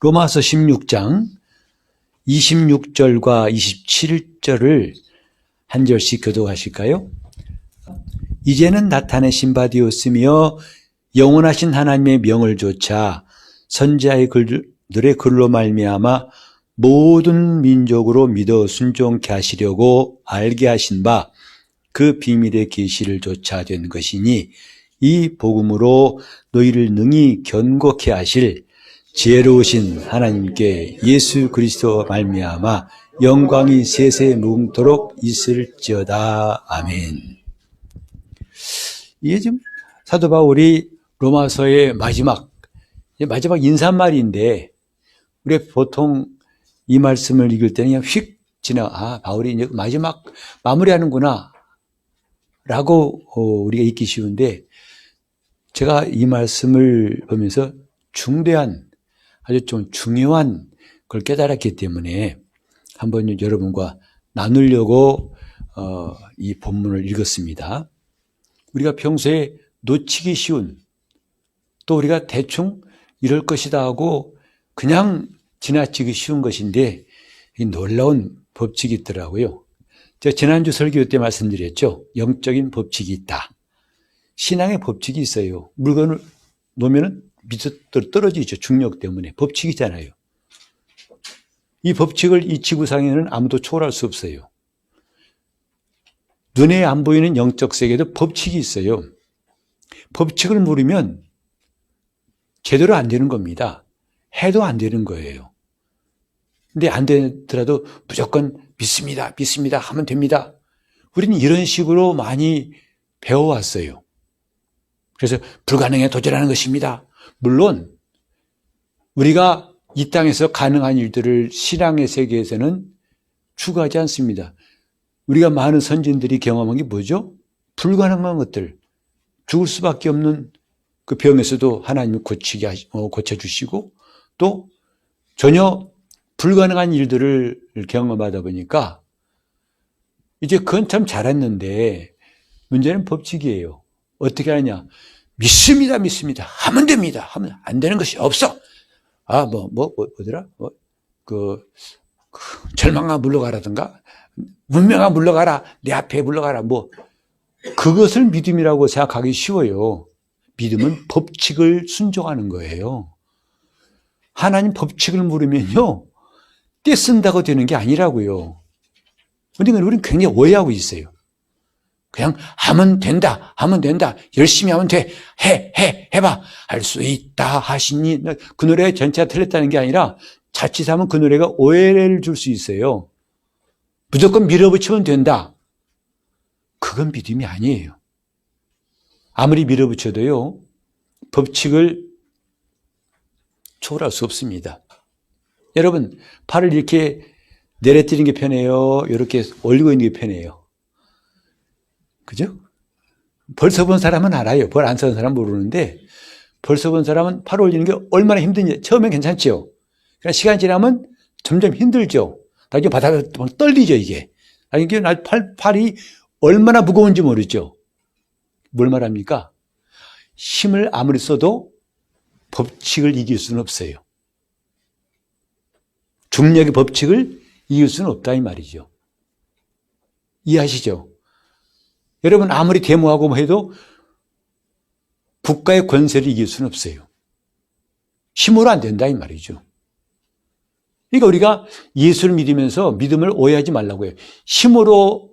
로마서 16장 26절과 27절을 한 절씩 교독하실까요? 이제는 나타내신 바 되었으며 영원하신 하나님의 명을 조차 선지자의 글들의 글로 말미암아 모든 민족으로 믿어 순종케 하시려고 알게 하신 바 그 비밀의 계시를 조차 된 것이니 이 복음으로 너희를 능히 견고케 하실 지혜로우신 하나님께 예수 그리스도 말미암아 영광이 세세 무궁토록 있을지어다. 아멘. 이게 지금 사도 바울이 로마서의 마지막 인사말인데, 우리 보통 이 말씀을 읽을 때는 그냥 휙 바울이 이제 마지막 마무리하는구나 라고 우리가 읽기 쉬운데, 제가 이 말씀을 보면서 아주 좀 중요한 걸 깨달았기 때문에 한번 여러분과 나누려고 이 본문을 읽었습니다. 우리가 평소에 놓치기 쉬운, 또 우리가 대충 이럴 것이다 하고 그냥 지나치기 쉬운 것인데, 이 놀라운 법칙이 있더라고요. 제가 지난주 설교 때 말씀드렸죠. 영적인 법칙이 있다. 신앙의 법칙이 있어요. 물건을 놓으면 밑으로 떨어지죠. 중력 때문에. 법칙이잖아요. 이 법칙을 이 지구상에는 아무도 초월할 수 없어요. 눈에 안 보이는 영적 세계에도 법칙이 있어요. 법칙을 모르면 제대로 안 되는 겁니다. 해도 안 되는 거예요. 근데 안 되더라도 무조건 믿습니다 하면 됩니다. 우리는 이런 식으로 많이 배워왔어요. 그래서 불가능에 도전하는 것입니다. 물론 우리가 이 땅에서 가능한 일들을 신앙의 세계에서는 추구하지 않습니다. 우리가 많은 선진들이 경험한 게 뭐죠? 불가능한 것들, 죽을 수밖에 없는 그 병에서도 하나님이 고쳐주시고, 또 전혀 불가능한 일들을 경험하다 보니까 이제 그건 참 잘했는데, 문제는 법칙이에요. 어떻게 하느냐? 믿습니다 하면 됩니다 하면 안 되는 것이 없어. 뭐더라? 절망아 물러가라든가, 문명아 물러가라, 내 앞에 물러가라, 그것을 믿음이라고 생각하기 쉬워요. 믿음은 법칙을 순종하는 거예요. 하나님 법칙을 물으면요, 떼쓴다고 되는 게 아니라고요. 그런데 우리는 굉장히 오해하고 있어요. 그냥 하면 된다, 열심히 하면 돼, 해봐, 할 수 있다 하시니. 그 노래 전체가 틀렸다는 게 아니라 자칫하면 그 노래가 오해를 줄 수 있어요. 무조건 밀어붙이면 된다. 그건 믿음이 아니에요. 아무리 밀어붙여도요, 법칙을 초월할 수 없습니다. 여러분, 팔을 이렇게 내려뜨리는 게 편해요? 이렇게 올리고 있는 게 편해요? 그죠? 벌써 본 사람은 알아요. 벌 안 써본 사람은 모르는데, 벌써 본 사람은 팔 올리는 게 얼마나 힘든지. 처음엔 괜찮죠? 그러나 시간 지나면 점점 힘들죠? 나중에 바닥에 떨리죠, 이게. 나중에 팔이 얼마나 무거운지 모르죠? 뭘 말합니까? 힘을 아무리 써도 법칙을 이길 수는 없어요. 중력의 법칙을 이길 수는 없다, 이 말이죠. 이해하시죠? 여러분, 아무리 데모하고 해도 국가의 권세를 이길 수는 없어요. 힘으로 안 된다, 이 말이죠. 그러니까 우리가 예수를 믿으면서 믿음을 오해하지 말라고 해요. 힘으로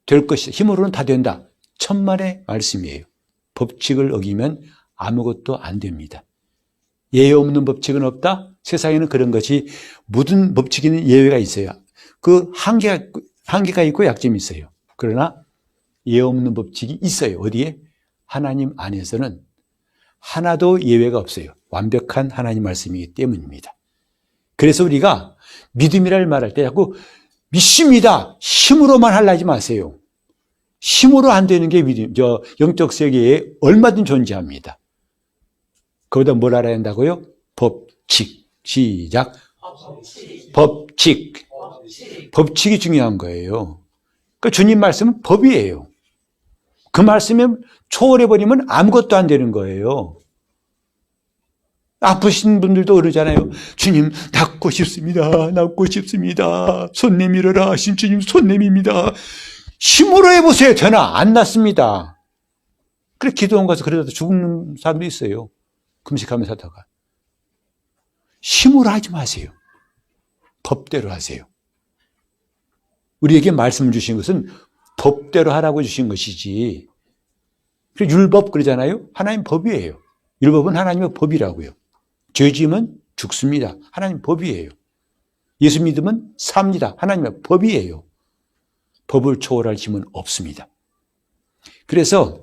될 것이다. 힘으로는 다 된다. 천만의 말씀이에요. 법칙을 어기면 아무것도 안 됩니다. 예외 없는 법칙은 없다? 세상에는 그런 것이, 모든 법칙에는 예외가 있어요. 그 한계가 있고 약점이 있어요. 그러나 예외 없는 법칙이 있어요. 어디에? 하나님 안에서는 하나도 예외가 없어요. 완벽한 하나님 말씀이기 때문입니다. 그래서 우리가 믿음이라는 말할 때 자꾸 믿습니다, 힘으로만 하려지 마세요. 힘으로 안 되는 게 믿음, 영적 세계에 얼마든 존재합니다. 거기다 뭘 알아야 한다고요? 법칙. 시작. 법칙. 법칙이 중요한 거예요. 그러니까 주님 말씀은 법이에요. 그 말씀에 초월해버리면 아무것도 안 되는 거예요. 아프신 분들도 그러잖아요. 주님, 낫고 싶습니다. 낫고 싶습니다. 손 내밀어라 하신 주님, 손 내밉니다. 힘으로 해보세요. 되나? 안 낫습니다. 그래, 기도원 가서 그러다 죽는 사람도 있어요. 금식하면서 하다가. 힘으로 하지 마세요. 법대로 하세요. 우리에게 말씀을 주신 것은 법대로 하라고 주신 것이지. 율법 그러잖아요. 하나님 법이에요. 율법은 하나님의 법이라고요. 죄 지으면 죽습니다. 하나님 법이에요. 예수 믿으면 삽니다. 하나님의 법이에요. 법을 초월할 힘은 없습니다. 그래서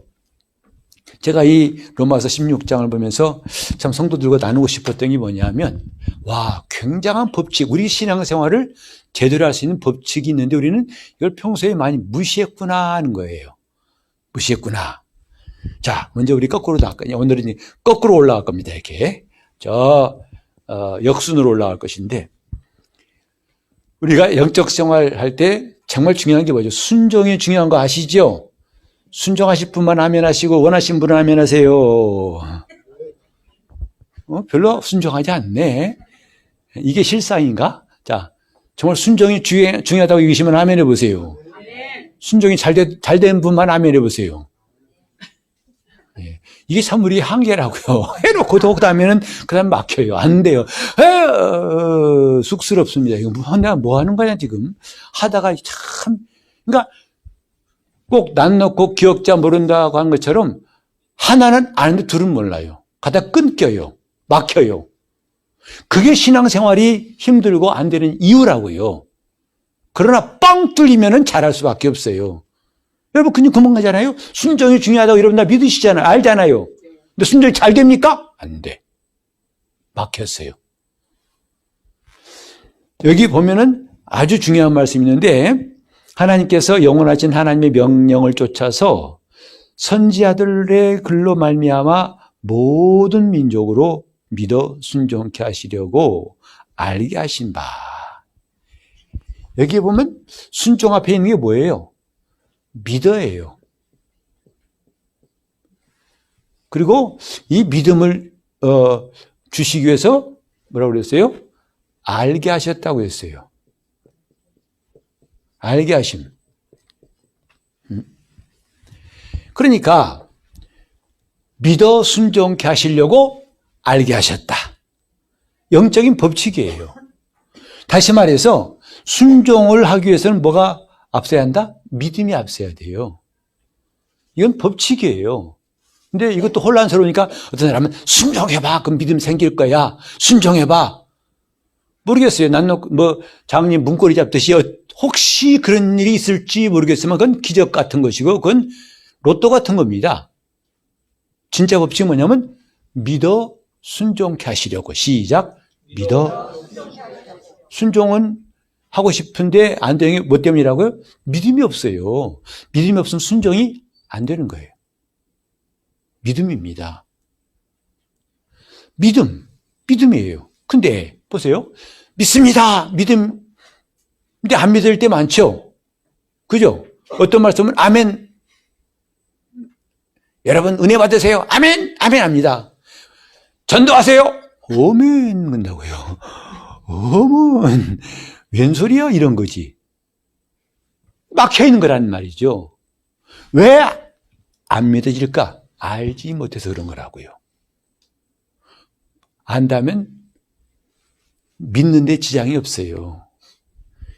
제가 이 로마서 16장을 보면서 참 성도들과 나누고 싶었던 게 뭐냐면, 와, 굉장한 법칙, 우리 신앙생활을 제대로 할 수 있는 법칙이 있는데 우리는 이걸 평소에 많이 무시했구나 하는 거예요. 무시했구나. 자, 먼저 우리 거꾸로 나갈까요? 오늘은 거꾸로 올라갈 겁니다. 이렇게. 역순으로 올라갈 것인데, 우리가 영적 생활 할 때 정말 중요한 게 뭐죠? 순종이 중요한 거 아시죠? 순종하실 분만 하면 하시고 원하신 분은 하면 하세요. 별로 순종하지 않네. 이게 실상인가? 자, 정말 순종이 중요하다고 여기시면 하면 해보세요. 순종이 잘 된 분만 하면 해보세요. 이게 참 우리 한계라고요. 해놓고 더욱더 하면은 그 다음 막혀요. 안 돼요. 쑥스럽습니다. 이거 내가 뭐 하는 거냐 지금. 하다가 참, 그러니까 꼭 난 놓고 기억자 모른다고 한 것처럼 하나는 아는데 둘은 몰라요. 가다 끊겨요. 막혀요. 그게 신앙생활이 힘들고 안 되는 이유라고요. 그러나 뻥 뚫리면은 잘할 수밖에 없어요. 여러분, 그냥 도망가잖아요? 순종이 중요하다고 여러분 다 믿으시잖아요. 알잖아요. 근데 순종이 잘 됩니까? 안 돼. 막혔어요. 여기 보면은 아주 중요한 말씀이 있는데, 하나님께서 영원하신 하나님의 명령을 쫓아서 선지자들의 글로 말미암아 모든 민족으로 믿어 순종케 하시려고 알게 하신 바. 여기에 보면 순종 앞에 있는 게 뭐예요? 믿어예요. 그리고 이 믿음을 주시기 위해서 뭐라고 그랬어요? 알게 하셨다고 했어요. 알게 하심. 그러니까 믿어 순종케 하시려고 알게 하셨다. 영적인 법칙이에요. 다시 말해서 순종을 하기 위해서는 뭐가 앞서야 한다? 믿음이 앞서야 돼요. 이건 법칙이에요. 근데 이것도 혼란스러우니까 어떤 사람은 순종해봐. 그럼 믿음 생길 거야. 순종해봐. 모르겠어요. 난 장님 문고리 잡듯이 혹시 그런 일이 있을지 모르겠지만 그건 기적 같은 것이고 그건 로또 같은 겁니다. 진짜 법칙이 뭐냐면 믿어 순종케 하시려고. 시작. 믿어. 순종은 하고 싶은데 안 되는 게 뭐 때문이라고요? 믿음이 없어요. 믿음이 없으면 순종이 안 되는 거예요. 믿음입니다. 믿음이에요. 근데 보세요. 믿습니다. 믿음. 근데 안 믿을 때 많죠? 그죠? 어떤 말씀은 아멘. 여러분 은혜 받으세요. 아멘. 아멘 합니다. 전도하세요. 아멘 한다고요. 아멘. 웬 소리야? 이런 거지. 막혀 있는 거란 말이죠. 왜 안 믿어질까? 알지 못해서 그런 거라고요. 안다면 믿는데 지장이 없어요.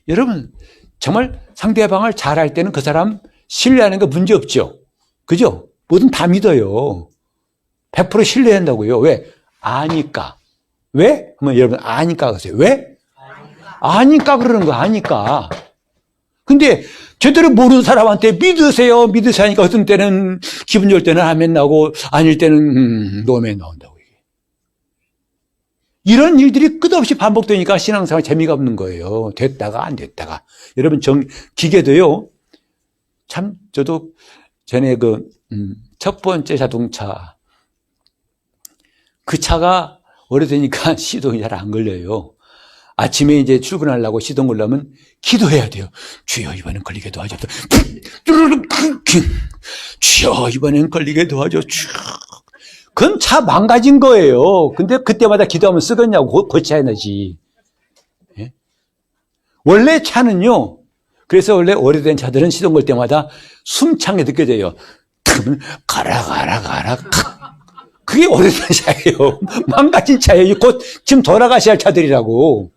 여러분, 정말 상대방을 잘할 때는 그 사람 신뢰하는 거 문제 없죠? 그죠? 뭐든 다 믿어요. 100% 신뢰한다고요. 왜? 아니까. 왜? 그러면 여러분, 아니까 그러세요. 왜? 아니까 그러는 거, 아니까. 근데 제대로 모르는 사람한테 믿으세요 하니까 어떤 때는 기분 좋을 때는 아멘 나오고 아닐 때는 노멘 나온다고. 이런 일들이 끝없이 반복되니까 신앙생활 재미가 없는 거예요. 됐다가 안 됐다가. 여러분 기계도요. 참 저도 전에 첫 번째 자동차 그 차가 오래되니까 시동이 잘 안 걸려요. 아침에 이제 출근하려고 시동 걸려면 기도해야 돼요. 주여 이번엔 걸리게 도와줘. 주여 이번엔 걸리게 도와줘. 그건 차 망가진 거예요. 근데 그때마다 기도하면 쓰겠냐고 고쳐야 되지. 예? 원래 차는요. 그래서 원래 오래된 차들은 시동 걸 때마다 숨찬 게 느껴져요. 가라. 그게 오래된 차예요. 망가진 차예요. 곧 지금 돌아가셔야 할 차들이라고.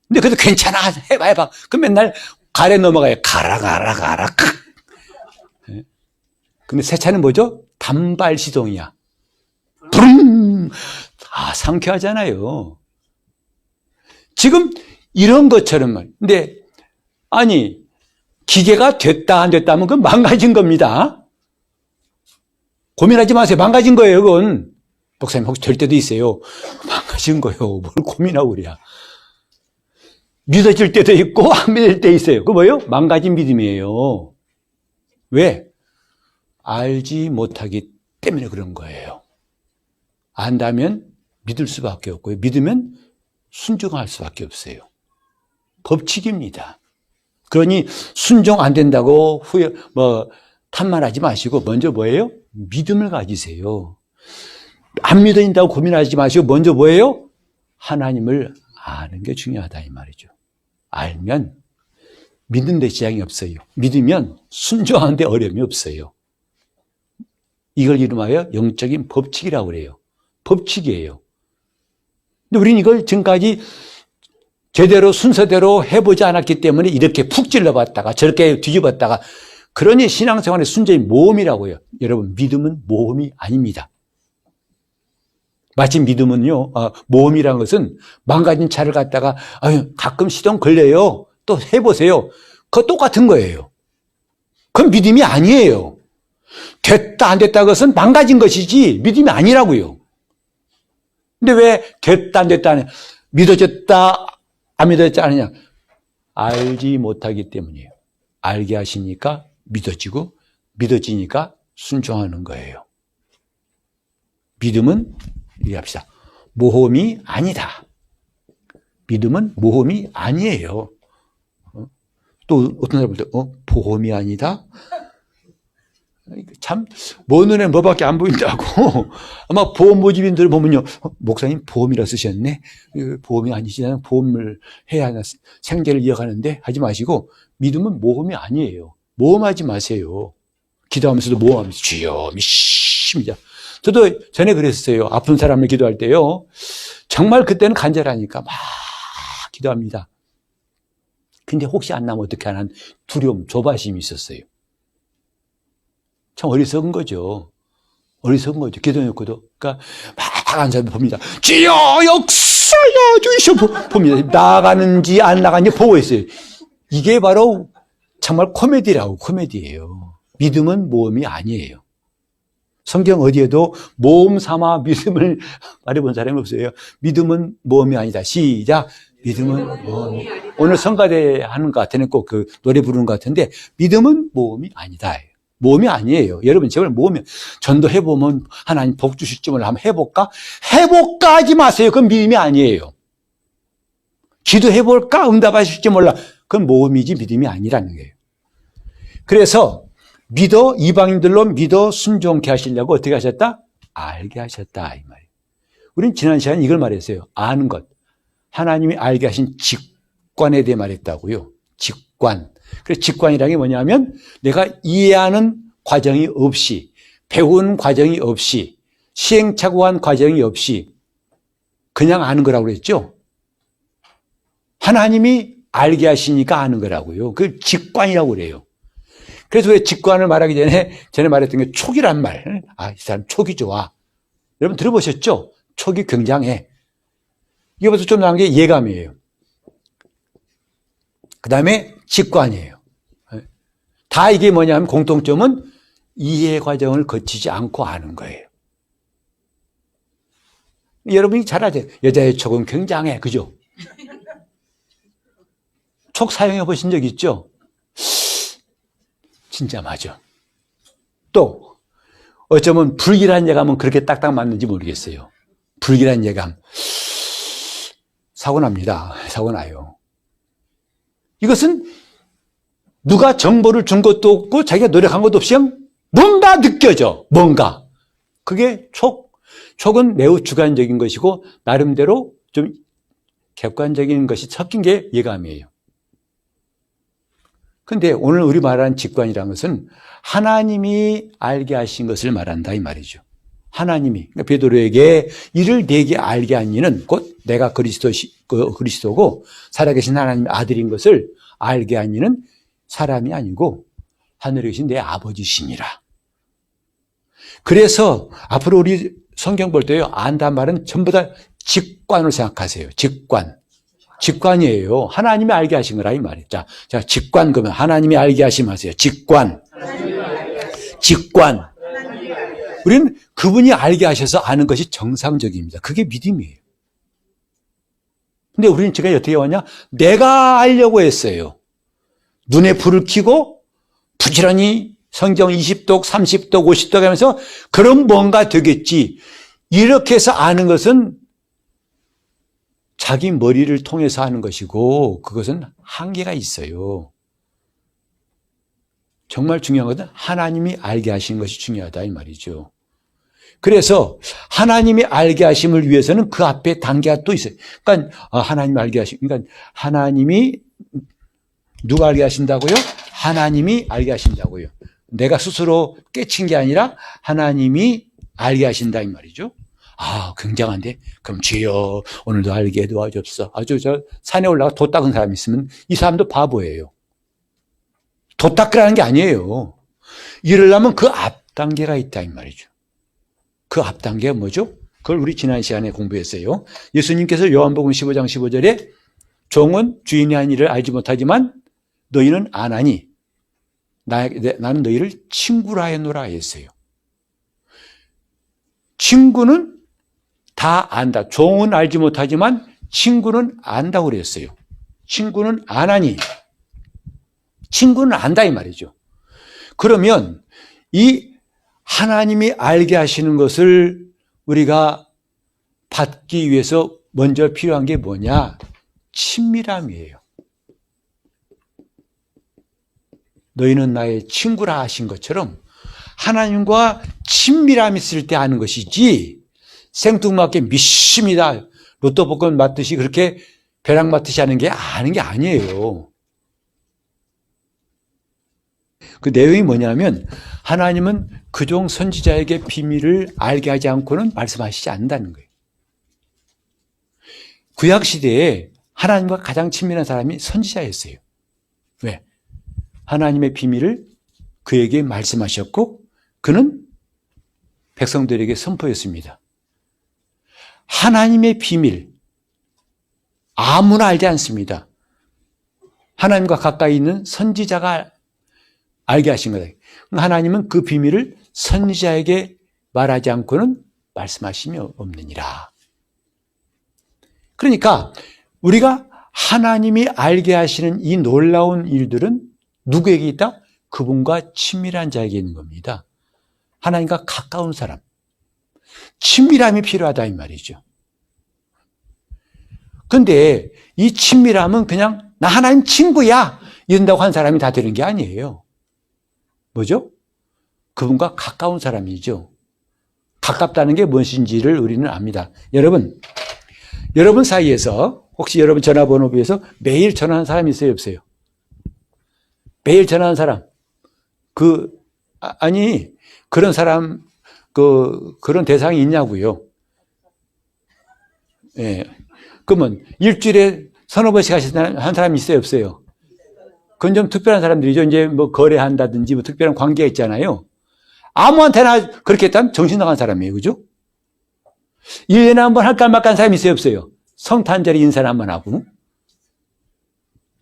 근데 그래도 괜찮아. 해봐. 그럼 맨날 가래 넘어가요. 가라. 예? 근데 새 차는 뭐죠? 단발 시동이야. 부릉! 상쾌하잖아요. 지금 이런 것처럼 말. 근데, 아니, 기계가 됐다, 안 됐다 하면 그건 망가진 겁니다. 고민하지 마세요. 망가진 거예요, 그건. 목사님, 혹시 될 때도 있어요. 망가진 거예요. 뭘 고민하고 그래야. 믿어질 때도 있고, 안 믿을 때 있어요. 그거 뭐예요? 망가진 믿음이에요. 왜? 알지 못하기 때문에 그런 거예요. 안다면 믿을 수밖에 없고요. 믿으면 순종할 수밖에 없어요. 법칙입니다. 그러니 순종 안 된다고 탓만하지 마시고 먼저 뭐예요? 믿음을 가지세요. 안 믿어진다고 고민하지 마시고 먼저 뭐예요? 하나님을 아는 게 중요하다 이 말이죠. 알면 믿는 데 지장이 없어요. 믿으면 순종하는 데 어려움이 없어요. 이걸 이름하여 영적인 법칙이라고 그래요. 법칙이에요. 근데 우리는 이걸 지금까지 제대로 순서대로 해보지 않았기 때문에 이렇게 푹 찔러봤다가 저렇게 뒤집었다가 그러니 신앙생활의 순전히 모험이라고요. 여러분 믿음은 모험이 아닙니다. 마치 믿음은요, 모험이라는 것은 망가진 차를 갖다가 가끔 시동 걸려요. 또 해보세요. 그거 똑같은 거예요. 그건 믿음이 아니에요. 됐다 안 됐다 그것은 망가진 것이지 믿음이 아니라고요. 근데 왜 됐다 안 됐다 하냐, 믿어졌다 안 믿어졌다 하느냐, 알지 못하기 때문이에요. 알게 하시니까 믿어지고 믿어지니까 순종하는 거예요. 믿음은 이렇게 합시다. 모험이 아니다. 믿음은 모험이 아니에요. 또 어떤 사람 볼 때 보험이 아니다? 참, 먼 눈에 뭐밖에 안 보인다고. 아마 보험 모집인들 보면요. 목사님 보험이라 쓰셨네? 보험이 아니시잖아요. 보험을 해야 하나 생계를 이어가는데 하지 마시고 믿음은 모험이 아니에요. 모험하지 마세요. 기도하면서도 모험하면서 주여 믿습니다. 저도 전에 그랬어요. 아픈 사람을 기도할 때요. 정말 그때는 간절하니까 막 기도합니다. 근데 혹시 안 나면 어떻게 하는 두려움, 조바심이 있었어요. 참 어리석은 거죠. 어리석은 거죠. 기도해놓고도. 그러니까 막 앉아서 봅니다. 주여 역사여 주시오 봅니다. 나가는지 안 나가는지 보고 있어요. 이게 바로 정말 코미디라고 코미디예요. 믿음은 모험이 아니에요. 성경 어디에도 모험 삼아 믿음을 말해본 사람이 없어요. 믿음은 모험이 아니다. 시작. 믿음은 모험이. 오늘 성가대 하는 것 같으니 꼭 그 노래 부르는 것 같은데 믿음은 모험이 아니다. 모험이 아니에요. 여러분 제발 모험이 전도해보면 하나님 복 주실 줄 몰라. 한번 해볼까? 해볼까 하지 마세요. 그건 믿음이 아니에요. 기도해볼까? 응답하실 줄 몰라. 그건 모험이지 믿음이 아니라는 거예요. 그래서 믿어 이방인들로 믿어 순종케 하시려고 어떻게 하셨다? 알게 하셨다 이 말이에요. 우린 지난 시간에 이걸 말했어요. 아는 것. 하나님이 알게 하신 직관에 대해 말했다고요. 직관. 그래서 직관이라는 게 뭐냐면 내가 이해하는 과정이 없이, 배운 과정이 없이, 시행착오한 과정이 없이 그냥 아는 거라고 그랬죠. 하나님이 알게 하시니까 아는 거라고요. 그걸 직관이라고 그래요. 그래서 왜 직관을 말하기 전에 말했던 게 촉이란 말. 이 사람 촉이 좋아. 여러분 들어보셨죠? 촉이 굉장해. 이게 벌써 좀 나온 게 예감이에요. 그 다음에 직관이에요. 다 이게 뭐냐면 공통점은 이해 과정을 거치지 않고 아는 거예요. 여러분이 잘 아세요. 여자의 촉은 굉장해. 그죠? 촉 사용해 보신 적 있죠? 진짜 맞아. 또 어쩌면 불길한 예감은 그렇게 딱딱 맞는지 모르겠어요. 불길한 예감. 사고 납니다. 사고 나요. 이것은 누가 정보를 준 것도 없고 자기가 노력한 것도 없이 그냥 뭔가 느껴져. 뭔가. 그게 촉은 매우 주관적인 것이고 나름대로 좀 객관적인 것이 섞인 게 예감이에요. 근데 오늘 우리 말하는 직관이라는 것은 하나님이 알게 하신 것을 말한다 이 말이죠. 하나님이 그러니까 베드로에게 이를 내게 알게 한 이는 곧 내가 그리스도고 살아계신 하나님의 아들인 것을 알게 한 이는 사람이 아니고 하늘에 계신 내 아버지시니라. 그래서 앞으로 우리 성경 볼 때요, 안다는 말은 전부 다 직관으로 생각하세요. 직관이에요. 하나님이 알게 하신 거라 이 말이에요. 자, 직관 그러면 하나님이 알게 하심 하세요. 직관. 우리는 그분이 알게 하셔서 아는 것이 정상적입니다. 그게 믿음이에요. 근데 우리는 지금 어떻게 왔냐? 내가 알려고 했어요. 눈에 불을 켜고 부지런히 성경 20독, 30독, 50독 하면서 그럼 뭔가 되겠지. 이렇게 해서 아는 것은 자기 머리를 통해서 하는 것이고 그것은 한계가 있어요. 정말 중요한 것은 하나님이 알게 하시는 것이 중요하다 이 말이죠. 그래서 하나님이 알게 하심을 위해서는 그 앞에 단계가 또 있어요. 그러니까 하나님이 알게 그러니까 하나님이 누가 알게 하신다고요? 하나님이 알게 하신다고요. 내가 스스로 깨친 게 아니라 하나님이 알게 하신다 이 말이죠. 굉장한데? 그럼 주여 오늘도 알게 도와주옵소서. 아주 산에 올라가 돛 닦은 사람이 있으면 이 사람도 바보예요. 돛 닦으라는 게 아니에요. 이러려면 그 앞 단계가 있다 이 말이죠. 그 앞 단계가 뭐죠? 그걸 우리 지난 시간에 공부했어요. 예수님께서 요한복음 15장 15절에 종은 주인이 한 일을 알지 못하지만 너희는 아나니 나는 너희를 친구라 해놓으라 했어요. 친구는 다 안다. 종은 알지 못하지만 친구는 안다고 그랬어요. 친구는 아나니. 친구는 안다 이 말이죠. 그러면 이 하나님이 알게 하시는 것을 우리가 받기 위해서 먼저 필요한 게 뭐냐? 친밀함이에요. 너희는 나의 친구라 하신 것처럼 하나님과 친밀함이 있을 때 아는 것이지 생뚱맞게 믿습니다. 로또 복권 맞듯이 그렇게 벼락 맞듯이 하는 게 아는 게 아니에요. 그 내용이 뭐냐면 하나님은 그종 선지자에게 비밀을 알게 하지 않고는 말씀하시지 않는다는 거예요. 구약시대에 하나님과 가장 친밀한 사람이 선지자였어요. 왜? 하나님의 비밀을 그에게 말씀하셨고 그는 백성들에게 선포했습니다. 하나님의 비밀 아무나 알지 않습니다. 하나님과 가까이 있는 선지자가 알게 하신 거다. 하나님은 그 비밀을 선지자에게 말하지 않고는 말씀하심이 없느니라. 그러니까 우리가 하나님이 알게 하시는 이 놀라운 일들은 누구에게 있다? 그분과 친밀한 자에게 있는 겁니다. 하나님과 가까운 사람. 친밀함이 필요하다 이 말이죠. 그런데 이 친밀함은 그냥 나 하나님 친구야 이런다고 한 사람이 다 되는 게 아니에요. 뭐죠? 그분과 가까운 사람이죠. 가깝다는 게 무엇인지를 우리는 압니다. 여러분 사이에서 혹시 여러분 전화번호부에서 매일 전화하는 사람이 있어요, 없어요? 매일 전화하는 사람. 그런 사람, 그런 대상이 있냐고요. 예. 그러면 일주일에 서너 번씩 하시는 사람이 있어요, 없어요? 그건 좀 특별한 사람들이죠. 이제 뭐 거래한다든지 뭐 특별한 관계가 있잖아요. 아무한테나 그렇게 했다면 정신 나간 사람이에요. 그죠? 1년에 한 번 할까 말까 하는 사람이 있어요, 없어요? 성탄절에 인사를 한 번 하고.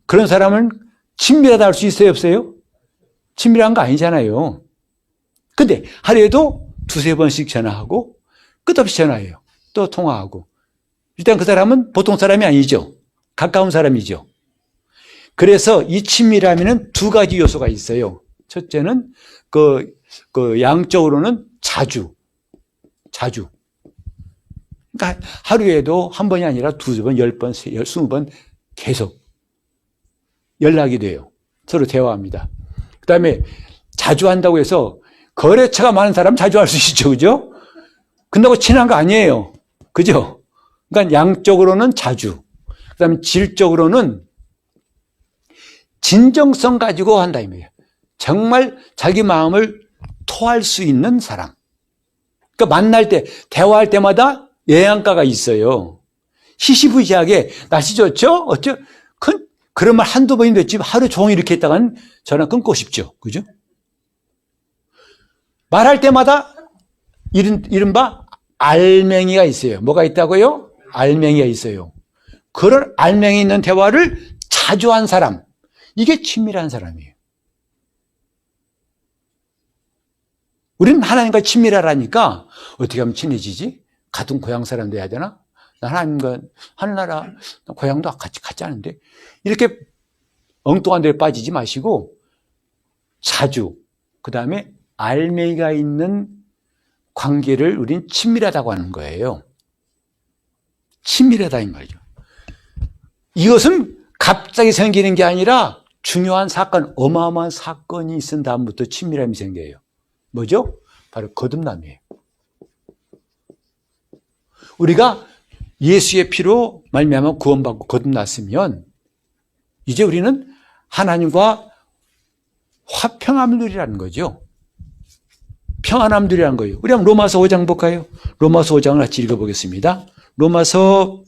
그런 사람은 친밀하다 할 수 있어요, 없어요? 친밀한 거 아니잖아요. 근데 하루에도 두세 번씩 전화하고 끝없이 전화해요. 또 통화하고. 일단 그 사람은 보통 사람이 아니죠. 가까운 사람이죠. 그래서 이 친밀함에는 두 가지 요소가 있어요. 첫째는 양적으로는 자주. 그러니까 하루에도 한 번이 아니라 두세 번, 10번, 20번 계속 연락이 돼요. 서로 대화합니다. 그 다음에 자주 한다고 해서 거래처가 많은 사람 자주 할 수 있죠. 그죠? 근다고 친한 거 아니에요. 그죠? 그러니까 양적으로는 자주, 그 다음에 질적으로는 진정성 가지고 한다 이 말이에요. 정말 자기 마음을 토할 수 있는 사람. 그러니까 만날 때, 대화할 때마다 예양가가 있어요. 시시부시하게 날씨 좋죠? 어쩌? 그런 말 한두 번이 됐지 하루 종일 이렇게 했다가는 전화 끊고 싶죠. 그죠? 말할 때마다 이른바 알맹이가 있어요. 뭐가 있다고요? 알맹이가 있어요. 그런 알맹이 있는 대화를 자주 한 사람. 이게 친밀한 사람이에요. 우리는 하나님과 친밀하라니까 어떻게 하면 친해지지? 같은 고향 사람 돼야 되나? 나 하나님과 하늘나라 고향도 같지 않은데 이렇게 엉뚱한 데에 빠지지 마시고 자주 그 다음에 알맹이가 있는 관계를 우린 친밀하다고 하는 거예요. 친밀하다 이 말이죠. 이것은 갑자기 생기는 게 아니라 중요한 사건, 어마어마한 사건이 있은 다음부터 친밀함이 생겨요. 뭐죠? 바로 거듭남이에요. 우리가 예수의 피로 말미암아 구원받고 거듭났으면 이제 우리는 하나님과 화평함을 누리라는 거죠. 평안함을 누리라는 거예요. 우리 한번 로마서 5장 볼까요? 로마서 5장을 같이 읽어보겠습니다. 로마서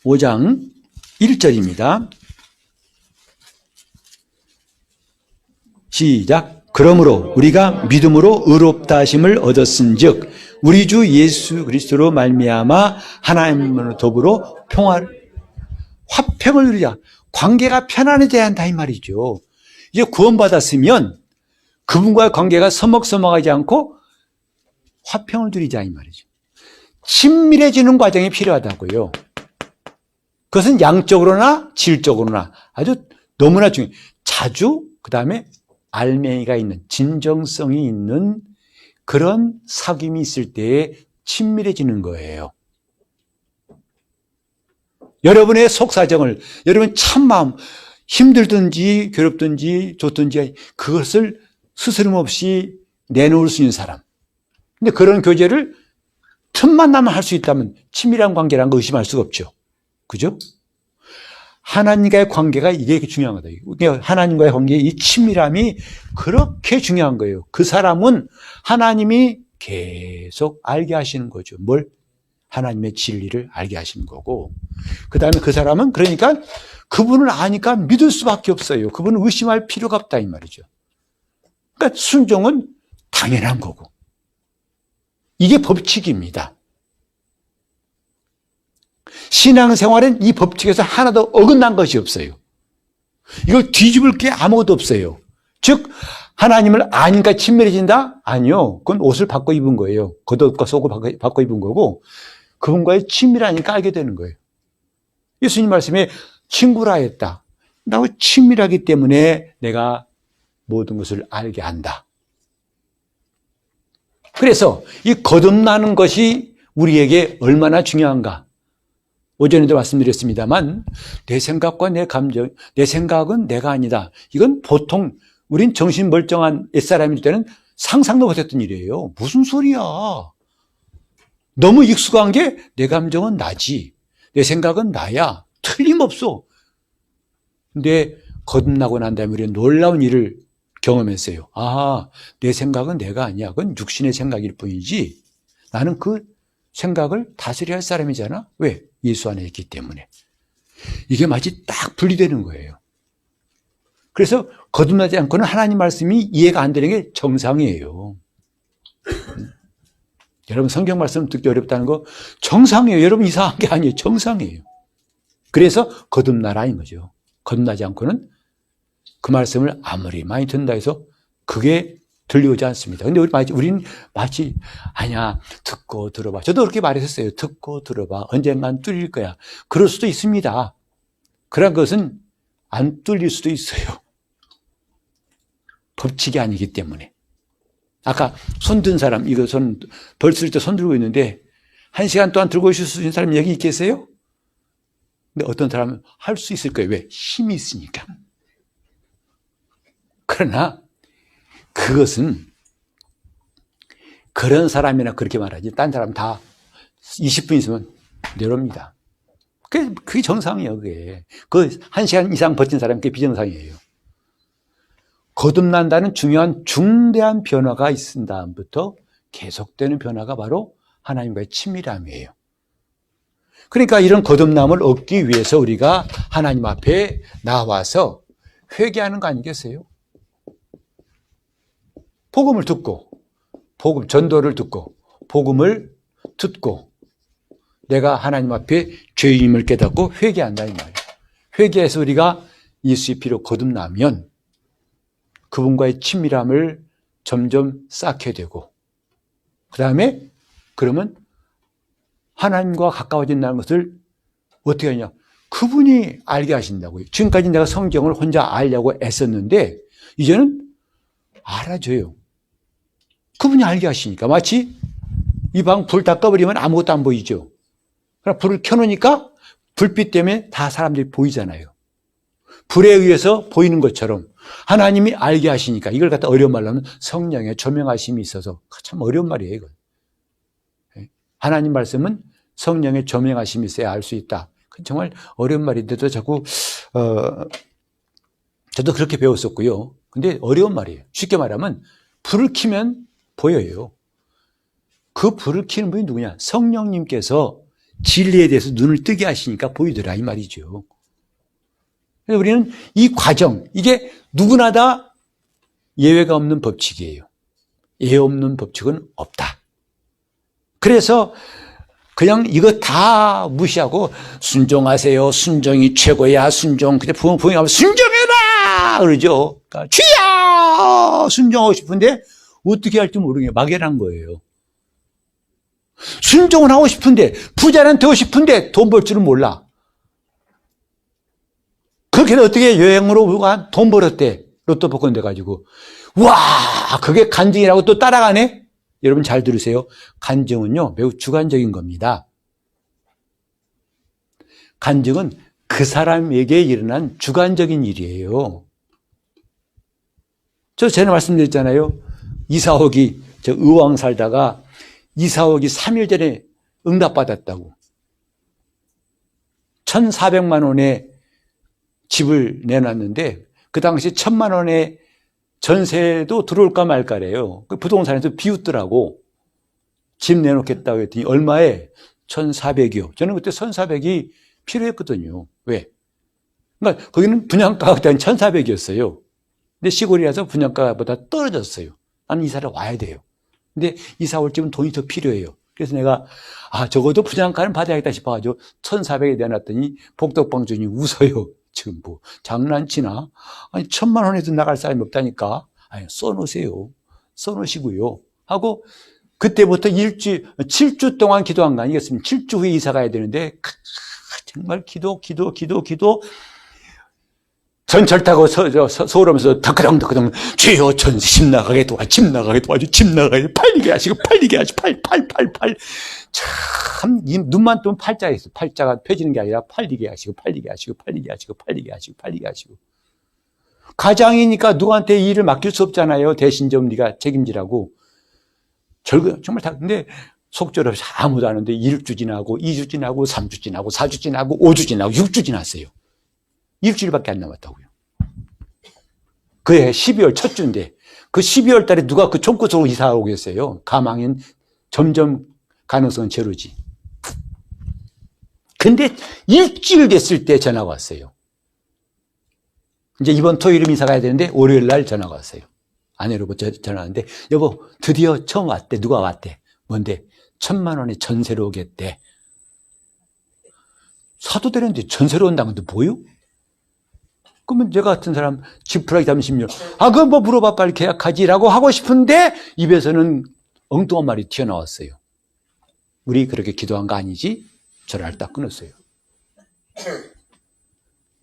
5장 1절입니다. 시작. 그러므로 우리가 믿음으로 의롭다 하심을 얻었은즉 우리 주 예수 그리스도로 말미암아 하나님으로 더불어 화평을 누리자. 관계가 편안해져야 한다 이 말이죠. 이제 구원받았으면 그분과의 관계가 서먹서먹하지 않고 화평을 누리자 이 말이죠. 친밀해지는 과정이 필요하다고요. 그것은 양적으로나 질적으로나 아주 너무나 중요해요. 자주 그 다음에 알맹이가 있는 진정성이 있는 그런 사귐이 있을 때에 친밀해지는 거예요. 여러분의 속사정을 여러분 참마음 힘들든지 괴롭든지 좋든지 그것을 스스럼 없이 내놓을 수 있는 사람. 근데 그런 교제를 틈만 나면 할 수 있다면 친밀한 관계라는 거 의심할 수가 없죠. 그죠? 하나님과의 관계가 이게 중요한 거다. 하나님과의 관계의 이 친밀함이 그렇게 중요한 거예요. 그 사람은 하나님이 계속 알게 하시는 거죠. 뭘? 하나님의 진리를 알게 하시는 거고. 그 다음에 그 사람은 그러니까 그분을 아니까 믿을 수밖에 없어요. 그분은 의심할 필요가 없다 이 말이죠. 그러니까 순종은 당연한 거고. 이게 법칙입니다. 신앙생활은 이 법칙에서 하나도 어긋난 것이 없어요. 이걸 뒤집을 게 아무것도 없어요. 즉 하나님을 아니까 친밀해진다? 아니요. 그건 옷을 바꿔 입은 거예요. 겉옷과 속을 바꿔 입은 거고 그분과의 친밀하니까 알게 되는 거예요. 예수님 말씀에 친구라 했다. 나하고 친밀하기 때문에 내가 모든 것을 알게 한다. 그래서 이 거듭나는 것이 우리에게 얼마나 중요한가. 오전에도 말씀드렸습니다만 내 생각과 내 감정, 내 생각은 내가 아니다. 이건 보통 우린 정신 멀쩡한 옛사람일 때는 상상도 못했던 일이에요. 무슨 소리야. 너무 익숙한 게 내 감정은 나지. 내 생각은 나야. 틀림없어. 근데 거듭나고 난 다음에 우리는 놀라운 일을 경험했어요. 아, 내 생각은 내가 아니야. 그건 육신의 생각일 뿐이지. 나는 그 생각을 다스려야 할 사람이잖아. 왜? 예수 안에 있기 때문에. 이게 마치 딱 분리되는 거예요. 그래서 거듭나지 않고는 하나님 말씀이 이해가 안 되는 게 정상이에요. 여러분 성경 말씀 듣기 어렵다는 거 정상이에요. 여러분 이상한 게 아니에요. 정상이에요. 그래서 거듭나라는 거죠. 거듭나지 않고는 그 말씀을 아무리 많이 듣는다 해서 그게 들려오지 않습니다. 근데 우리는 마치 아니야 듣고 들어봐. 저도 그렇게 말했었어요. 듣고 들어봐. 언젠간 뚫릴 거야. 그럴 수도 있습니다. 그런 것은 안 뚫릴 수도 있어요. 법칙이 아니기 때문에. 아까 손 든 사람 이거 벌 쓸 때 손 들고 있는데 1시간 동안 들고 있을 수 있는 사람 여기 있겠어요? 근데 어떤 사람은 할 수 있을 거예요. 왜? 힘이 있으니까. 그러나 그것은 그런 사람이나 그렇게 말하지. 딴 사람 다 20분 있으면 내려옵니다. 그게 정상이에요, 그게. 그 1시간 이상 버틴 사람이 그게 비정상이에요. 거듭난다는 중요한 중대한 변화가 있은 다음부터 계속되는 변화가 바로 하나님과의 친밀함이에요. 그러니까 이런 거듭남을 얻기 위해서 우리가 하나님 앞에 나와서 회개하는 거 아니겠어요? 복음을 듣고, 전도를 듣고, 복음을 듣고, 내가 하나님 앞에 죄임을 깨닫고 회개한다, 이 말이에요. 회개해서 우리가 예수의 피로 거듭나면 그분과의 친밀함을 점점 쌓게 되고, 그 다음에 그러면 하나님과 가까워진다는 것을 어떻게 하냐? 그분이 알게 하신다고요. 지금까지 내가 성경을 혼자 알려고 애썼는데 이제는 알아줘요. 그분이 알게 하시니까. 마치 이 방 불 다 꺼버리면 아무것도 안 보이죠. 그러나 불을 켜놓으니까 불빛 때문에 다 사람들이 보이잖아요. 불에 의해서 보이는 것처럼 하나님이 알게 하시니까, 이걸 갖다 어려운 말로 하면 성령의 조명하심이 있어서, 참 어려운 말이에요, 이건. 하나님 말씀은 성령의 조명하심이 있어야 알 수 있다. 정말 어려운 말인데도 자꾸 저도 그렇게 배웠었고요. 근데 어려운 말이에요. 쉽게 말하면 불을 켜면 보여요. 그 불을 켜는 분이 누구냐? 성령님께서 진리에 대해서 눈을 뜨게 하시니까 보이더라, 이 말이죠. 그래서 우리는 이 과정, 이게 누구나 다 예외가 없는 법칙이에요. 예외 없는 법칙은 없다. 그래서 그냥 이거 다 무시하고 순종하세요. 순종이 최고야. 순종. 근데 부모님 하면 순종해라 그러죠. 그러니까 주야 순종하고 싶은데 어떻게 할지 모르게 막연한 거예요. 순종을 하고 싶은데, 부자는 되고 싶은데 돈 벌 줄은 몰라. 그렇게 어떻게 여행으로 돈 벌었대. 로또 복권 돼가지고. 와, 그게 간증이라고 또 따라가네? 여러분 잘 들으세요. 간증은요, 매우 주관적인 겁니다. 간증은 그 사람에게 일어난 주관적인 일이에요. 저 전에 말씀드렸잖아요. 이사옥이 저 의왕 살다가 이사옥이 3일 전에 응답받았다고. 1,400만 원의 집을 내놨는데 그 당시 1,000만 원의 전세도 들어올까 말까래요. 그 부동산에서 비웃더라고. 집 내놓겠다고 했더니 얼마에? 1,400이요. 저는 그때 1,400이 필요했거든요. 왜? 그러니까 거기는 분양가가 그때 1,400이었어요. 근데 시골이라서 분양가보다 떨어졌어요. 나는 이사를 와야 돼요. 근데 이사 올 집은 돈이 더 필요해요. 그래서 내가 적어도 분양가는 받아야겠다 싶어가지고 1,400에 내놨더니 복덕방 주인이 웃어요. 지금 뭐 장난치나? 아니 1,000만 원에도 나갈 사람이 없다니까. 아니 써놓으세요. 써놓으시고요. 하고 그때부터 7주 동안 기도한 거 아니겠습니까? 7주 후에 이사 가야 되는데 정말 기도 전철 타고 서울 오면서 덕그덩 주여 전 집 나가게 도와줘, 집 나가게 도와줘, 집 나가게 팔리게 하시고 참 눈만 뜨면 팔자가 있어. 팔자가 펴지는 게 아니라 팔리게 하시고 가장이니까 누구한테 일을 맡길 수 없잖아요. 대신 좀 네가 책임지라고. 정말 다. 근데 속절 없이 아무도 안 하는데 1주 지나고 2주 지나고 3주 지나고 4주 지나고 5주 지나고 6주 지났어요. 일주일밖에 안 남았다고요. 그해 12월 첫 주인데 그 12월 달에 누가 그 총구석으로 이사 오겠어요. 가망인 점점 가능성은 제로지. 근데 일주일 됐을 때 전화가 왔어요. 이제 이번 토요일에 이사 가야 되는데 월요일 날 전화가 왔어요. 아내로부터 전화 왔는데 여보 드디어 처음 왔대. 누가 왔대. 뭔데? 1,000만 원에 전세로 오겠대. 사도 되는데 전세로 온다는 건데 뭐요? 그러면 저 같은 사람 지푸라기 30년 그건 뭐 물어봐 빨리 계약하지라고 하고 싶은데 입에서는 엉뚱한 말이 튀어나왔어요. 우리 그렇게 기도한 거 아니지? 전화를 딱 끊었어요.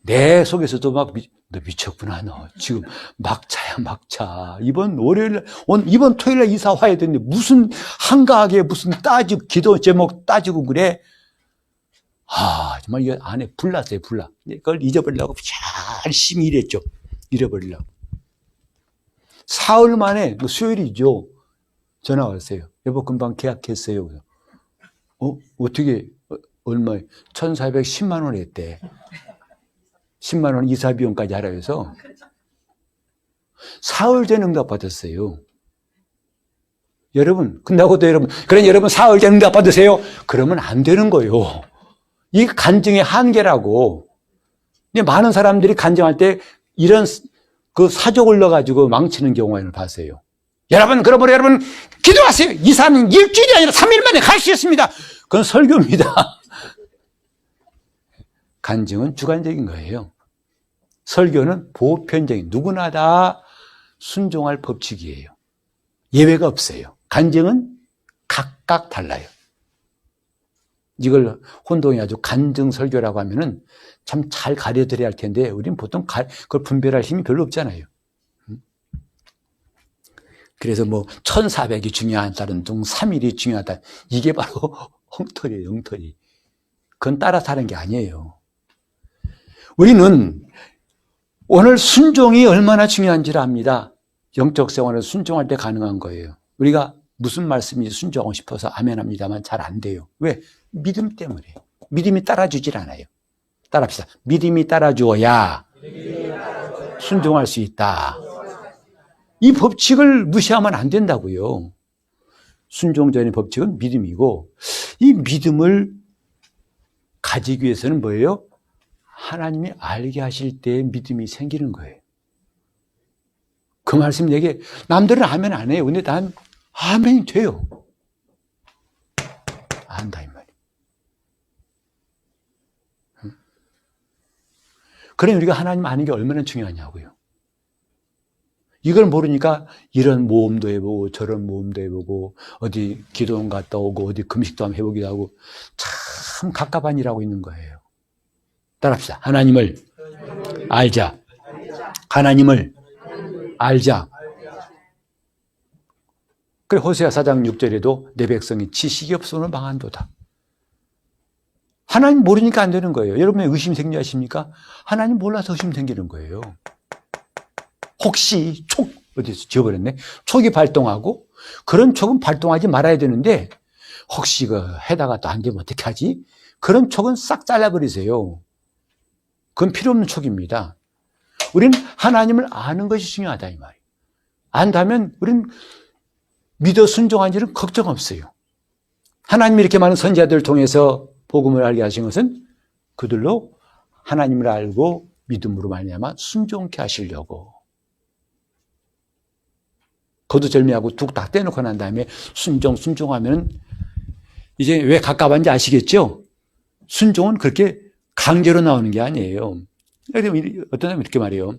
내 속에서도 막 너 미쳤구나 너 지금 막차야 막차. 이번 토요일에 이사 와야 되는데 무슨 한가하게 무슨 따지고 기도 제목 따지고 그래. 정말 이 안에 불났어요, 불나. 그걸 잊어버리려고 열심히 일했죠. 잃어버리려고. 사흘 만에, 수요일이죠. 전화 왔어요. 여보, 금방 계약했어요. 어떻게, 얼마에? 1,410만 원 했대. 10만 원 이사 비용까지 하라 해서 사흘 전 응답 받았어요. 여러분, 끝나고도 그래, 여러분 사흘 전 응답 받으세요? 그러면 안 되는 거예요. 이 간증의 한계라고. 많은 사람들이 간증할 때 이런 그 사족을 넣어가지고 망치는 경우를 봤어요. 여러분, 그러므로 여러분, 기도하세요. 이사는 일주일이 아니라 3일 만에 갈 수 있습니다. 그건 설교입니다. 간증은 주관적인 거예요. 설교는 보편적인, 누구나 다 순종할 법칙이에요. 예외가 없어요. 간증은 각각 달라요. 이걸 혼동이 아주 간증 설교라고 하면은 참 잘 가려드려야 할 텐데, 우린 보통 그걸 분별할 힘이 별로 없잖아요. 그래서 1,400이 중요하다는 둥, 3일이 중요하다. 이게 바로 엉터리예요, 엉터리. 그건 따라서 하는 게 아니에요. 우리는 오늘 순종이 얼마나 중요한지를 압니다. 영적 생활을 순종할 때 가능한 거예요. 우리가 무슨 말씀인지 순종하고 싶어서 아멘 합니다만 잘 안 돼요. 왜? 믿음 때문에. 믿음이 따라주질 않아요. 따라합시다. 믿음이 따라주어야 순종할 수 있다. 이 법칙을 무시하면 안 된다고요. 순종전의 법칙은 믿음이고, 이 믿음을 가지기 위해서는 뭐예요? 하나님이 알게 하실 때 믿음이 생기는 거예요. 그 말씀 내게 남들은 아멘 안 해요. 근데 난 아멘이 돼요. 안다 이 말이에요. 그래, 우리가 하나님 아는 게 얼마나 중요하냐고요. 이걸 모르니까 이런 모험도 해보고 저런 모험도 해보고 어디 기도원 갔다 오고 어디 금식도 한번 해보기도 하고 참 갑갑한 일하고 있는 거예요. 따라합시다. 하나님을 알자. 하나님을 알자. 그래, 호세아 4장 6절에도 내 백성이 지식이 없으면 망한도다. 하나님 모르니까 안 되는 거예요. 여러분의 의심 생기십니까? 하나님 몰라서 의심 생기는 거예요. 혹시 어디서 지워버렸네? 촉이 발동하고, 그런 촉은 발동하지 말아야 되는데, 혹시 해다가 또 안 되면 어떻게 하지? 그런 촉은 싹 잘라버리세요. 그건 필요 없는 촉입니다. 우리는 하나님을 아는 것이 중요하다, 이 말이에요. 안다면 우리는 믿어 순종한 일은 걱정 없어요. 하나님이 이렇게 많은 선지자들을 통해서 복음을 알게 하신 것은 그들로 하나님을 알고 믿음으로 말미암아 순종케 하시려고. 거두절미하고 둑 다 떼놓고 난 다음에 순종하면 이제 왜 갑갑한지 아시겠죠? 순종은 그렇게 강제로 나오는 게 아니에요. 어떤 사람이 이렇게 말해요.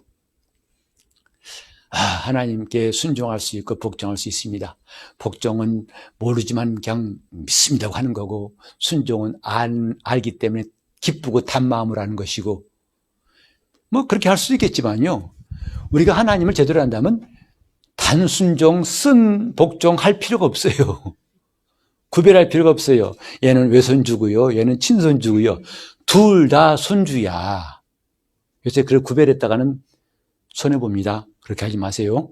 하나님께 순종할 수 있고 복종할 수 있습니다. 복종은 모르지만 그냥 믿습니다고 하는 거고, 순종은 알기 때문에 기쁘고 단 마음으로 하는 것이고, 그렇게 할 수도 있겠지만요. 우리가 하나님을 제대로 한다면 단순종, 쓴 복종할 필요가 없어요. 구별할 필요가 없어요. 얘는 외손주고요. 얘는 친손주고요. 둘 다 손주야. 요새 그걸 구별했다가는 손해봅니다. 그렇게 하지 마세요.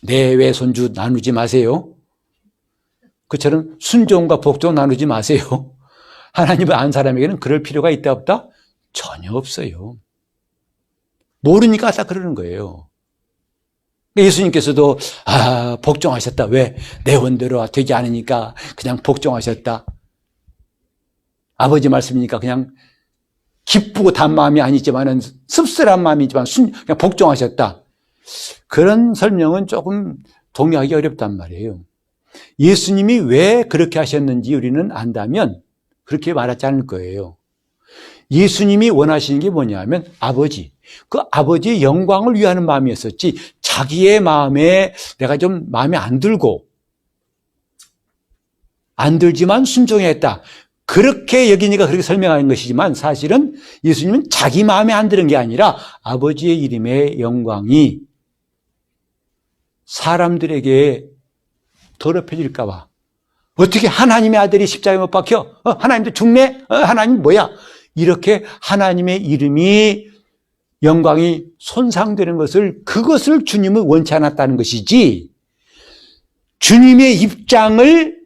내 외손주 나누지 마세요. 그처럼 순종과 복종 나누지 마세요. 하나님을 아는 사람에게는 그럴 필요가 있다 없다? 전혀 없어요. 모르니까 다 그러는 거예요. 예수님께서도 복종하셨다. 왜? 내 원대로 되지 않으니까 그냥 복종하셨다. 아버지 말씀이니까 그냥 기쁘고 단 마음이 아니지만은 씁쓸한 마음이지만 그냥 복종하셨다. 그런 설명은 조금 동의하기 어렵단 말이에요. 예수님이 왜 그렇게 하셨는지 우리는 안다면 그렇게 말하지 않을 거예요. 예수님이 원하시는 게 뭐냐면 아버지, 그 아버지의 영광을 위하는 마음이었었지, 자기의 마음에 내가 좀 마음에 안 들지만 순종했다. 그렇게 여기니까 그렇게 설명하는 것이지만 사실은 예수님은 자기 마음에 안 드는 게 아니라 아버지의 이름의 영광이 사람들에게 더럽혀질까 봐. 어떻게 하나님의 아들이 십자가에 못 박혀? 하나님도 죽네? 하나님 뭐야? 이렇게 하나님의 이름이 영광이 손상되는 그것을 주님은 원치 않았다는 것이지, 주님의 입장을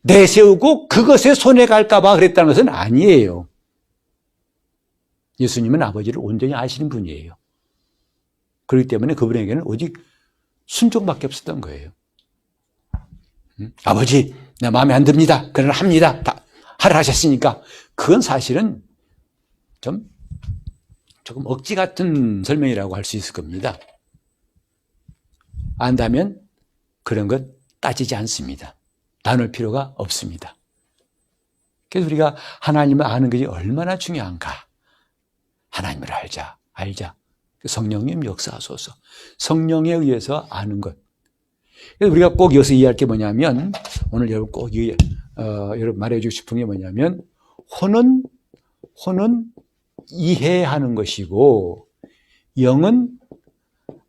내세우고 그것에 손해 갈까 봐 그랬다는 것은 아니에요. 예수님은 아버지를 온전히 아시는 분이에요. 그렇기 때문에 그분에게는 오직 순종밖에 없었던 거예요. 아버지, 내 마음에 안 듭니다. 그러나 합니다. 다 하라 하셨으니까. 그건 사실은 조금 억지 같은 설명이라고 할 수 있을 겁니다. 안다면 그런 것 따지지 않습니다. 나눌 필요가 없습니다. 그래서 우리가 하나님을 아는 것이 얼마나 중요한가. 하나님을 알자. 성령님 역사하소서. 성령에 의해서 아는 것. 그래서 우리가 꼭 여기서 이해할 게 뭐냐면, 오늘 여러분 꼭 여러분 말해주고 싶은 게 뭐냐면, 혼은 이해하는 것이고, 영은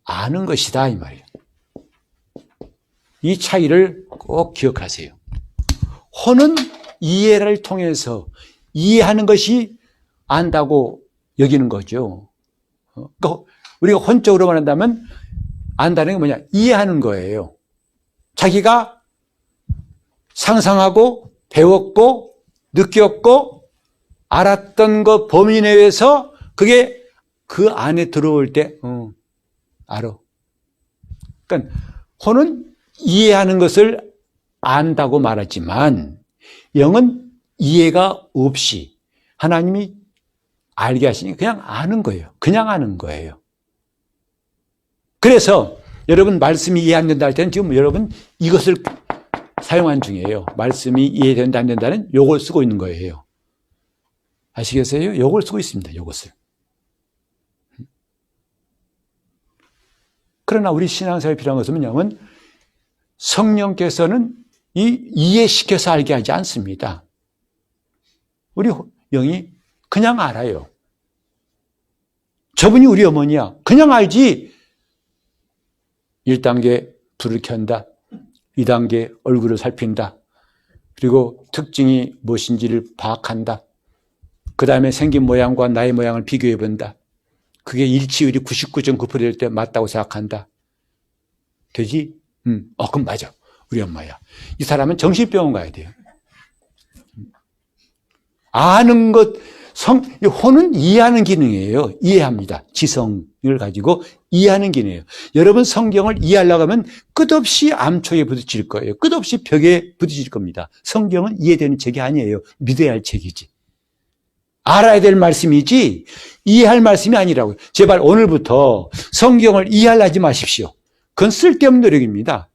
아는 것이다, 이 말이에요. 이 차이를 꼭 기억하세요. 혼은 이해를 통해서 이해하는 것이 안다고 여기는 거죠. 그러니까 우리가 혼적으로 말한다면 안다는 게 뭐냐? 이해하는 거예요. 자기가 상상하고 배웠고 느꼈고 알았던 것 범위 내에서 그게 그 안에 들어올 때 알아. 그러니까 혼은 이해하는 것을 안다고 말하지만 영은 이해가 없이 하나님이 알게 하시니 그냥 아는 거예요. 그냥 아는 거예요. 그래서 여러분 말씀이 이해 안 된다 할 때는 지금 여러분 이것을 사용한 중이에요. 말씀이 이해된다 안 된다는 요걸 쓰고 있는 거예요. 아시겠어요? 요걸 쓰고 있습니다. 요것을. 그러나 우리 신앙생활에 필요한 것은 뭐냐면 성령께서는 이해시켜서 알게 하지 않습니다. 우리 영이 그냥 알아요. 저분이 우리 어머니야. 그냥 알지. 1단계 불을 켠다. 2단계 얼굴을 살핀다. 그리고 특징이 무엇인지를 파악한다. 그 다음에 생긴 모양과 나의 모양을 비교해 본다. 그게 일치율이 99.9% 될 때 맞다고 생각한다. 되지? 그럼 맞아. 우리 엄마야. 이 사람은 정신병원 가야 돼요. 아는 것, 혼은 이해하는 기능이에요. 이해합니다. 지성을 가지고 이해하는 기능이에요. 여러분 성경을 이해하려고 하면 끝없이 암초에 부딪힐 거예요. 끝없이 벽에 부딪힐 겁니다. 성경은 이해되는 책이 아니에요. 믿어야 할 책이지. 알아야 될 말씀이지 이해할 말씀이 아니라고요. 제발 오늘부터 성경을 이해하려 하지 마십시오. 그건 쓸데없는 노력입니다.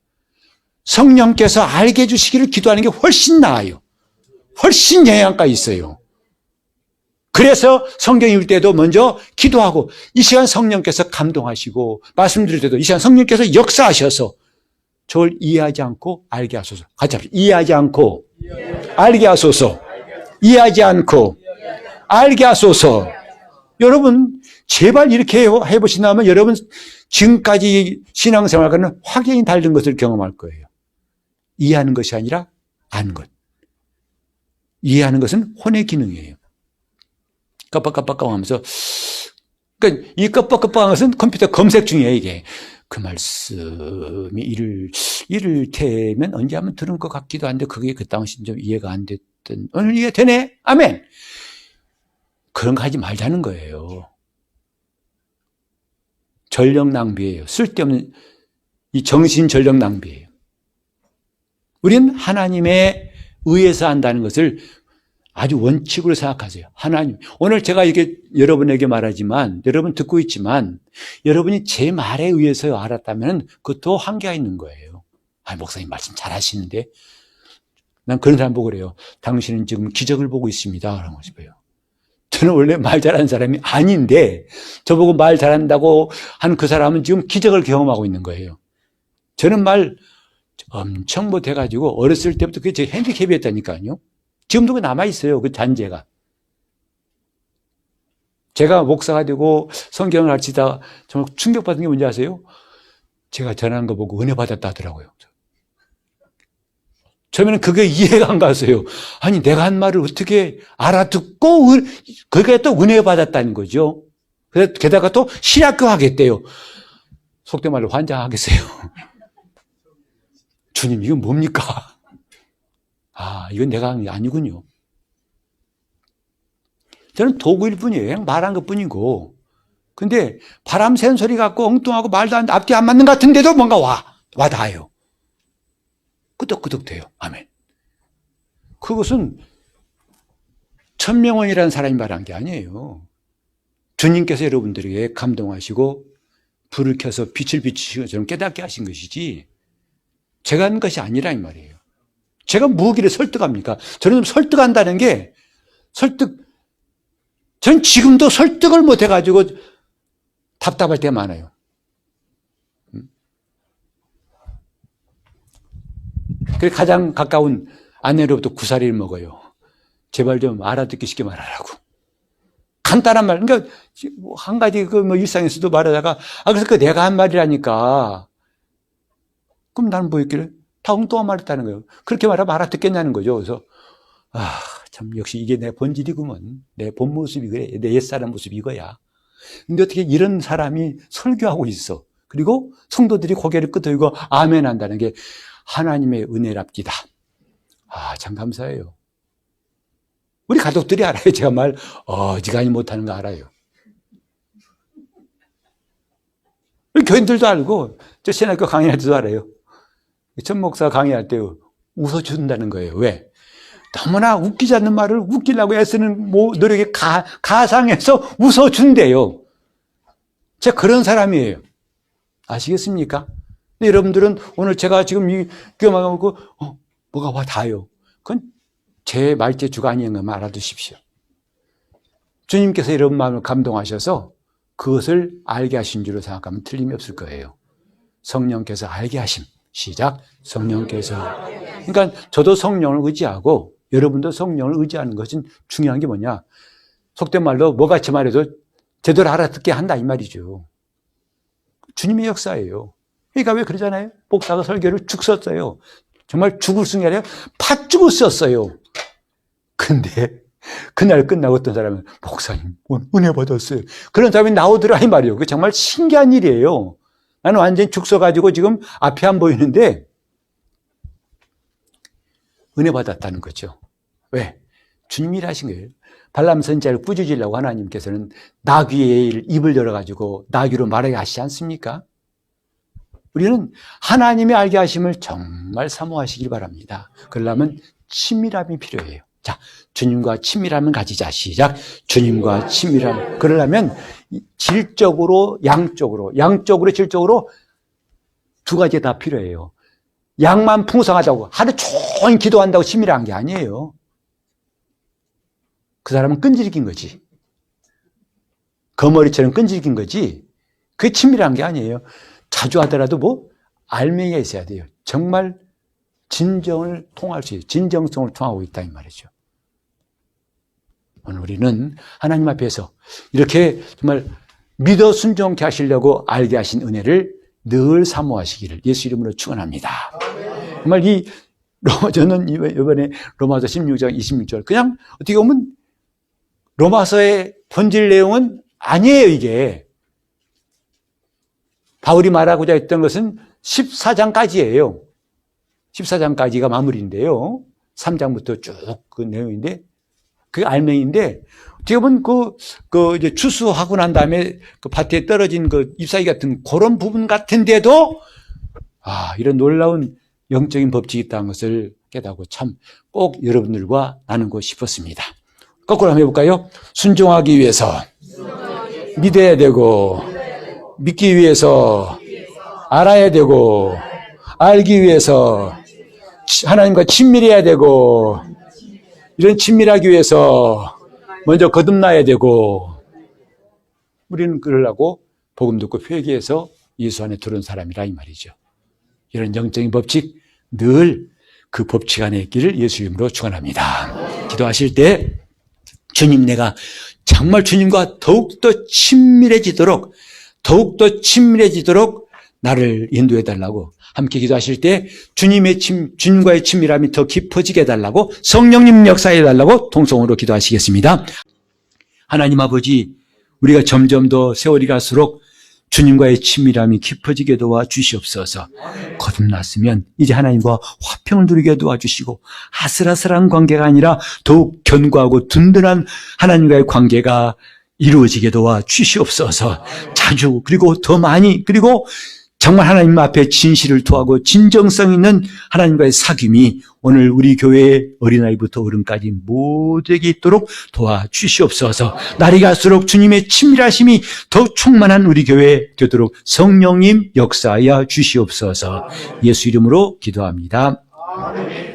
성령께서 알게 해주시기를 기도하는 게 훨씬 나아요. 훨씬 영향가 있어요. 그래서 성경 읽을 때도 먼저 기도하고 이 시간 성령께서 감동하시고 말씀드릴 때도 이 시간 성령께서 역사하셔서 저를 이해하지 않고 알게 하소서. 같이 합시다. 이해하지 않고 알게 하소서. 이해하지 않고 알게 하소서. 여러분 제발 이렇게 해보신다면 여러분 지금까지 신앙생활과는 확연히 다른 것을 경험할 거예요. 이해하는 것이 아니라 아는 것. 이해하는 것은 혼의 기능이에요. 깜빡깜빡 하면서, 그러니까 이 깜빡깜빡한 것은 컴퓨터 검색 중이에요, 이게. 그 말씀이 이를테면 언제 한번 들은 것 같기도 한데, 그게 그 당시 좀 이해가 안 됐던, 오늘 이해 되네? 아멘! 그런 거 하지 말자는 거예요. 전력 낭비예요. 쓸데없는, 이 정신 전력 낭비예요. 우리는 하나님에 의해서 한다는 것을 아주 원칙으로 생각하세요. 하나님. 오늘 제가 이게 여러분에게 말하지만, 여러분 듣고 있지만, 여러분이 제 말에 의해서 알았다면 그것도 한계가 있는 거예요. 목사님 말씀 잘 하시는데. 난 그런 사람 보고 그래요. 당신은 지금 기적을 보고 있습니다. 라고 싶어요. 저는 원래 말 잘하는 사람이 아닌데, 저보고 말 잘한다고 하는 그 사람은 지금 기적을 경험하고 있는 거예요. 저는 말 엄청 못해가지고, 어렸을 때부터 그게 제 핸디캡이었다니까요. 지금도 그 남아있어요. 그 잔재가. 제가 목사가 되고 성경을 가르치다가 정말 충격받은 게 뭔지 아세요? 제가 전하는 거 보고 은혜 받았다 하더라고요. 처음에는 그게 이해가 안 갔어요. 아니, 내가 한 말을 어떻게 알아듣고, 그게 또 은혜 받았다는 거죠. 그래서 게다가 또 신학교 하겠대요. 속된 말로 환장하겠어요. 주님, 이건 뭡니까? 아, 이건 내가 한 게 아니군요. 저는 도구일 뿐이에요. 그냥 말한 것 뿐이고. 근데 바람 샌 소리 같고 엉뚱하고 말도 안, 앞뒤 안 맞는 것 같은데도 뭔가 와닿아요. 끄덕끄덕 돼요. 아멘. 그것은 천명원이라는 사람이 말한 게 아니에요. 주님께서 여러분들에게 감동하시고 불을 켜서 빛을 비추시고 저는 깨닫게 하신 것이지 제가 한 것이 아니라 이 말이에요. 제가 무엇기를 설득합니까? 저는 설득한다는 게 전 지금도 설득을 못 해가지고 답답할 때가 많아요. 그래서 가장 가까운 아내로부터 구사리를 먹어요. 제발 좀 알아듣기 쉽게 말하라고. 간단한 말. 그러니까 한 가지 뭐 일상에서도 말하다가 그래서 그 내가 한 말이라니까. 그럼 나는 뭐 있길래 다 엉뚱한 말 했다는 거예요. 그렇게 말하면 알아듣겠냐는 거죠. 그래서 참 역시 이게 내 본질이구먼. 내 본 모습이 그래. 내 옛사람 모습이 이거야. 근데 어떻게 이런 사람이 설교하고 있어. 그리고 성도들이 고개를 끄덕이고 아멘 한다는 게 하나님의 은혜랍니다. 참 감사해요. 우리 가족들이 알아요. 제가 말 어지간히 못하는 거 알아요. 우리 교인들도 알고 저 신학교 강의할 때도 알아요. 천 목사 강의할 때 웃어준다는 거예요. 왜? 너무나 웃기지 않는 말을 웃기려고 애쓰는 노력에 가상해서 웃어준대요. 제가 그런 사람이에요. 아시겠습니까? 근데 여러분들은 오늘 제가 지금 이 귀여워하고 뭐가 와닿아요. 그건 제 말재주가 아닌 것만 알아두십시오. 주님께서 여러분 마음을 감동하셔서 그것을 알게 하신 줄로 생각하면 틀림이 없을 거예요. 성령께서 알게 하심. 시작. 성령께서. 그러니까 저도 성령을 의지하고 여러분도 성령을 의지하는 것은 중요한 게 뭐냐. 속된 말로 뭐같이 말해도 제대로 알아듣게 한다 이 말이죠. 주님의 역사예요. 그러니까 왜 그러잖아요. 목사가 설교를 죽 썼어요. 정말 죽을 순 게 아니라 팥죽을 썼어요. 근데 그날 끝나고 어떤 사람은 목사님 오늘 은혜 받았어요. 그런 사람이 나오더라 이 말이에요. 그게 정말 신기한 일이에요. 나는 완전히 죽 써가지고 지금 앞이 안 보이는데 은혜 받았다는 거죠. 왜? 주님이 하신 거예요. 발람 선지자를 꾸짖으려고 하나님께서는 나귀의 입을 열어가지고 나귀로 말하게 하시지 않습니까? 우리는 하나님의 알게 하심을 정말 사모하시길 바랍니다. 그러려면 친밀함이 필요해요. 자, 주님과 친밀함을 가지자. 시작. 주님과 친밀함. 그러려면 질적으로, 양적으로, 질적으로 두 가지 다 필요해요. 양만 풍성하다고 하루 종일 기도한다고 친밀한 게 아니에요. 그 사람은 끈질긴 거지. 거머리처럼 끈질긴 거지. 그게 친밀한 게 아니에요. 자주 하더라도 알맹이가 있어야 돼요. 정말 진정을 통할 수 있어요. 진정성을 통하고 있다 이 말이죠. 오늘 우리는 하나님 앞에서 이렇게 정말 믿어 순종케 하시려고 알게 하신 은혜를 늘 사모하시기를 예수 이름으로 축원합니다. 정말 저는 이번에 로마서 16장 26절 그냥 어떻게 보면 로마서의 본질 내용은 아니에요 이게. 바울이 말하고자 했던 것은 14장까지예요. 14장까지가 마무리인데요. 3장부터 쭉 그 내용인데 그게 알맹이인데 어떻게 보면 이제 추수하고 난 다음에 그 밭에 떨어진 그 잎사귀 같은 그런 부분 같은데도 이런 놀라운 영적인 법칙이 있다는 것을 깨닫고 참 꼭 여러분들과 나누고 싶었습니다. 거꾸로 한번 해볼까요? 순종하기 위해서 믿어야 되고 믿기 위해서 알아야 되고 알기 위해서 하나님과 친밀해야 되고 이런 친밀하기 위해서 먼저 거듭나야 되고 우리는 그러려고 복음 듣고 회개해서 예수 안에 들어온 사람이라 이 말이죠. 이런 영적인 법칙 늘 그 법칙 안에 있기를 예수 이름으로 축원합니다. 기도하실 때 주님 내가 정말 주님과 더욱더 친밀해지도록 나를 인도해 달라고 함께 기도하실 때 주님과의 친밀함이 더 깊어지게 해달라고 성령님 역사해 달라고 통성으로 기도하시겠습니다. 하나님 아버지 우리가 점점 더 세월이 갈수록 주님과의 친밀함이 깊어지게 도와주시옵소서. 거듭났으면 이제 하나님과 화평을 누리게 도와주시고 아슬아슬한 관계가 아니라 더욱 견고하고 든든한 하나님과의 관계가 이루어지게 도와주시옵소서. 자주 그리고 더 많이 그리고 정말 하나님 앞에 진실을 토하고 진정성 있는 하나님과의 사귐이 오늘 우리 교회의 어린아이부터 어른까지 모두에게 있도록 도와주시옵소서. 날이 갈수록 주님의 친밀하심이 더 충만한 우리 교회에 되도록 성령님 역사하여 주시옵소서. 예수 이름으로 기도합니다. 아멘.